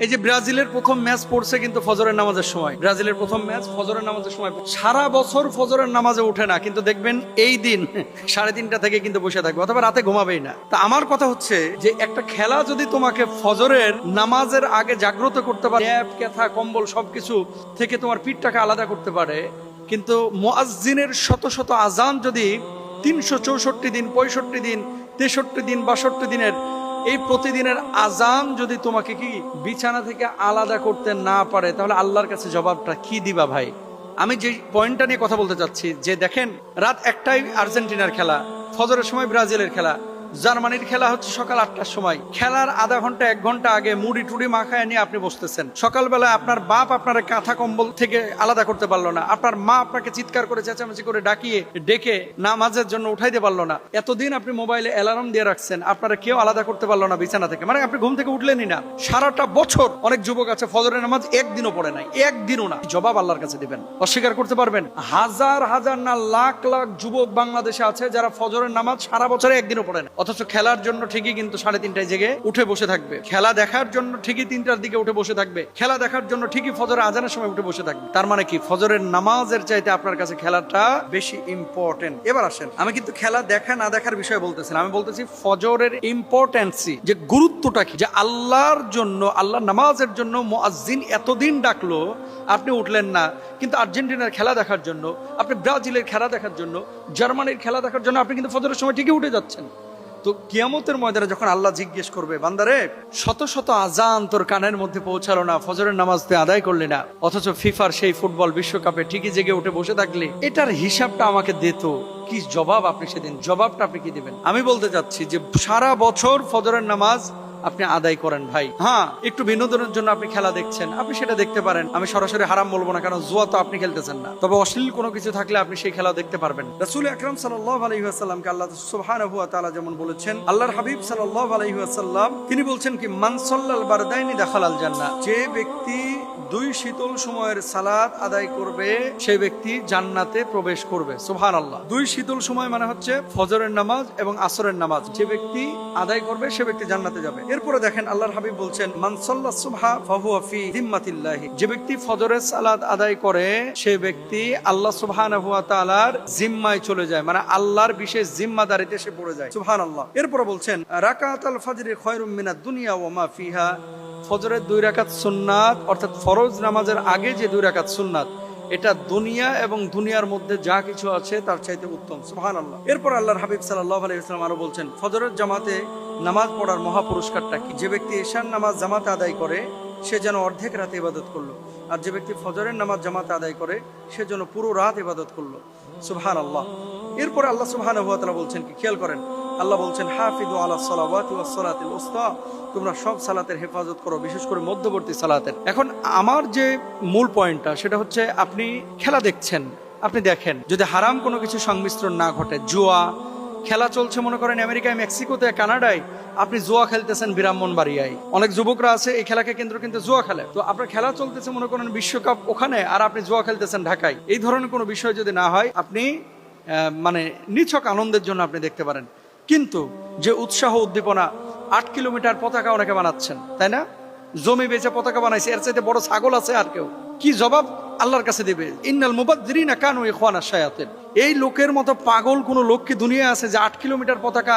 এই যে ব্রাজিলের প্রথম ম্যাচ পড়ছে কিন্তু ফজরের নামাজের সময়, ব্রাজিলের প্রথম ম্যাচ ফজরের নামাজের সময়। সারা বছর ফজরের নামাজে ওঠে না, কিন্তু দেখবেন এই দিন 3:30 থেকে কিন্তু বসে থাকবে, অথবা রাতে ঘুমাবেই না। তা আমার কথা হচ্ছে যে একটা খেলা যদি তোমাকে ফজরের নামাজের আগে জাগ্রত করতে পারে, ন্যাপ কেথা কম্বল সবকিছু থেকে তোমার পিঠটাকে আলাদা করতে পারে, কিন্তু মুয়াজ্জিনের শত শত আজান যদি 364 দিন, 65 দিন, 63 দিন, 62 দিনের এই প্রতিদিনের আজান যদি তোমাকে কি বিছানা থেকে আলাদা করতে না পারে, তাহলে আল্লাহর কাছে জবাবটা কি দিবা ভাই? আমি যে পয়েন্টটা নিয়ে কথা বলতে চাচ্ছি, যে দেখেন রাত 1টায় আর্জেন্টিনার খেলা, ফজরের সময় ব্রাজিলের খেলা, জার্মানির খেলা হচ্ছে সকাল 8টার সময়। খেলার আধা ঘন্টা 1 ঘন্টা আগে মুড়ি টুড়ি মাখায় নিয়ে আপনি বসতেছেন। সকালবেলা আপনার বাপ আপনার কাঁথা কম্বল থেকে আলাদা করতে পারলো না, আপনার মা আপনাকে চিৎকার করে চেঁচামেচি করে ডেকে নামাজের জন্য উঠাইতে পারলো না। এতদিন আপনি মোবাইলে অ্যালার্ম দিয়ে রাখছেন, আপনারা কেউ আলাদা করতে পারলো না বিছানা থেকে, মানে আপনি ঘুম থেকে উঠলেনই না। সারাটা বছর অনেক যুবক আছে ফজরের নামাজ একদিনও পড়ে নাই, একদিনও না। জবাব আল্লাহর কাছে দিবেন, অস্বীকার করতে পারবেন? হাজার হাজার না লাখ লাখ যুবক বাংলাদেশে আছে যারা ফজরের নামাজ সারা বছরে একদিনও পড়ে না, অথচ খেলার জন্য ঠিকই কিন্তু 3:30টায় জেগে উঠে বসে থাকবে। খেলা দেখার জন্য ঠিকই 3টার দিকে উঠে বসে থাকবে। খেলা দেখার জন্য ঠিকই ফজরের আজানের সময় উঠে বসে থাকবে। তার মানে কি ফজরের নামাজের চাইতে আপনার কাছে খেলাটা বেশি ইম্পর্টেন্ট? এবার আসেন, আমি কিন্তু খেলা দেখা না দেখার বিষয়ে বলতেছিলাম, আমি বলতেছি ফজরের ইম্পর্টেন্সি, যে গুরুত্বটা কি, যে আল্লাহর জন্য, আল্লাহর নামাজের জন্য মুয়াজ্জিন এতদিন ডাকলো, আপনি উঠলেন না, কিন্তু আর্জেন্টিনার খেলা দেখার জন্য, আপনি ব্রাজিলের খেলা দেখার জন্য, জার্মানির খেলা দেখার জন্য আপনি কিন্তু ফজরের সময় ঠিকই উঠে যাচ্ছেন। তো কিয়ামতের ময়দানে যখন আল্লাহ জিজ্ঞেস করবে, বান্দারে শত শত আজান তোর কানের মধ্যে পৌঁছালো না, ফজরের নামাজ তুই আদায় করলি না, অথচ ফিফার সেই ফুটবল বিশ্বকাপে ঠিকই জেগে উঠে বসে থাকলি, এটার হিসাবটা আমাকে দিত, কি জবাব আপনি সেদিন, জবাবটা আপনি কি দিবেন? আমি বলতে চাচ্ছি যে সারা বছর ফজরের নামাজ আপনি আদায় করেন ভাই। হ্যাঁ, একটু বিনোদনের জন্য আপনি খেলা দেখছেন, আপনি সেটা দেখতে পারেন, আমি সরাসরি হারাম বলবো না, কারণ জুয়া তো আপনি খেলতেছেন না। তবে অশ্লীল কোনো কিছু থাকলে আপনি সেই খেলা দেখতে পারবেন। রাসূল আকরাম সাল্লাল্লাহু আলাইহি ওয়াসাল্লামকে আল্লাহ সুবহানাহু ওয়া তাআলা যেমন বলেছেন, আল্লাহর হাবিব সাল্লাল্লাহু আলাইহি ওয়াসাল্লাম তিনি বলছেন কি, মান সাল্লাল বারদাইনি দাখালাল জান্নাহ, যে ব্যক্তি 2 শীতল সময়ের সালাত আদায় করবে সেই ব্যক্তি জান্নাতে প্রবেশ করবে। সুবহানাল্লাহ। 2 শীতল সময় মানে হচ্ছে ফজরের নামাজ এবং আসরের নামাজ, যে ব্যক্তি আদায় করবে সে ব্যক্তি জান্নাতে যাবে। এরপরে দেখেন আল্লাহর হাবিব বলছেন, মান সাল্লা সুবহা ফাহুয়া ফি যিম্মাতিল্লাহি, যে ব্যক্তি ফজরের সালাত আদায় করে সে ব্যক্তি আল্লাহ সুবহানাহু ওয়া তাআলার জিম্মায় চলে যায়, মানে আল্লাহর বিশেষ জিম্মাদারিতে সে পড়ে যায়। সুবহানাল্লাহ। এরপরে বলছেন, রাকাতুল ফজরি খায়রুম মিনাদ দুনিয়া ওয়া মা ফিহা, ফজরের 2 রাকাত সুন্নাত, অর্থাৎ ফরজ নামাজের আগে যে 2 রাকাত সুন্নাত, এটা দুনিয়া এবং দুনিয়ার মধ্যে যা কিছু আছে তার চাইতে উত্তম। সুবহানাল্লাহ। এরপর আল্লাহর হাবিব সাল্লাল্লাহু আলাইহি ওয়াসাল্লাম আরো বলছেন, ফজরের জামাতে নামাজ পড়ার মহা পুরস্কারটা কি, যে ব্যক্তি ঈশার নামাজ জামাতে আদায় করে সে যেন অর্ধেক রাতে ইবাদত করলো, আর যে ব্যক্তি ফজরের নামাজ জামাতে আদায় করে সে যেন পুরো রাত ইবাদত করলো। সুবহানাল্লাহ। এরপর আল্লাহ সুবহানাহু ওয়া তাআলা বলছেন কি, খেয়াল করেন, আল্লাহ বলছেন, হাফিযু আলাস সালাওয়াতি ওয়াস সালাতিল উসতা, তোমরা সব সালাতের হেফাজত করো, বিশেষ করে মধ্যবর্তী সালাতের। এখন আমার যে মূল পয়েন্টটা সেটা হচ্ছে, আপনি খেলা দেখছেন, আপনি দেখেন যদি হারাম কোনো কিছু সংমিশ্রণ না ঘটে, জুয়া খেলা চলছে মনে করেন আমেরিকায়, মেক্সিকোতে, কানাডায়, আপনি জুয়া খেলতেছেন ব্রাহ্মণবাড়িয়ায়, অনেক যুবকরা আছে এই খেলাকে কেন্দ্র কিন্তু জুয়া খেলে। তো আপনার খেলা চলতেছে মনে করেন বিশ্বকাপ ওখানে, আর আপনি জুয়া খেলতেছেন ঢাকায়। এই ধরনের কোনো বিষয় যদি না হয়, আপনি মানে নিছক আনন্দের জন্য আপনি দেখতে পারেন। কিন্তু যে উৎসাহ উদ্দীপনা, 8 কিলোমিটার পতাকা অনেকে বানাচ্ছেন, তাই না? জমি বেচে পতাকা বানাইছে, এর চাইতে বড় ছাগল আছে আর কেউ? কি জবাব আল্লাহর কাছে দিবে? ইন্নাল মুবাদদিরিনা কানু ইখওয়ানাশ শায়াতিন। এই লোকের মতো পাগল কোন লোক কি দুনিয়ায় আছে যে 8 কিলোমিটার পতাকা,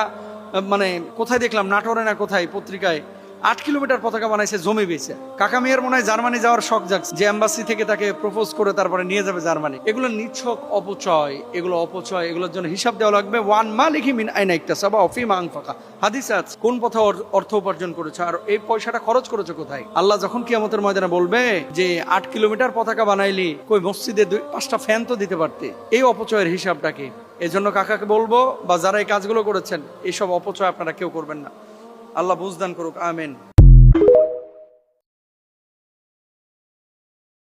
মানে কোথায় দেখলাম, নাটোরে না কোথায় পত্রিকায়, 8 কিলোমিটার পতাকা বানাইছে জমি বেচে। কাকা মেয়ের মনে হয় জার্মানি যাওয়ার শখ জাগছে, যে এম্বাসি থেকে তাকে প্রপোজ করে তারপরে নিয়ে যাবে জার্মানি। এগুলো নিছক অপচয়, এগুলো অপচয়, এগুলোর জন্য হিসাব দেওয়া লাগবে। ওয়ান মালিকি মিন আইনা ইকতাসাবা ওয়া ফিমা আনফাকা, হাদিসে আছে কোন পথে অর্থ উপার্জন করেছে আর এই পয়সাটা খরচ করেছে কোথায়। আল্লাহ যখন কিয়ামতের ময়দানে বলবে যে 8 কিলোমিটার পতাকা বানাইলি, কই মসজিদে 2-5টা ফ্যান তো দিতে পারতে, এই অপচয়ের হিসাবটা কি? এজন্য কাকাকে বলবো, বা যারা এই কাজগুলো করেছেন, এইসব অপচয় আপনারা কেউ করবেন না। আল্লাহ বুঝদান করুক, আমিন।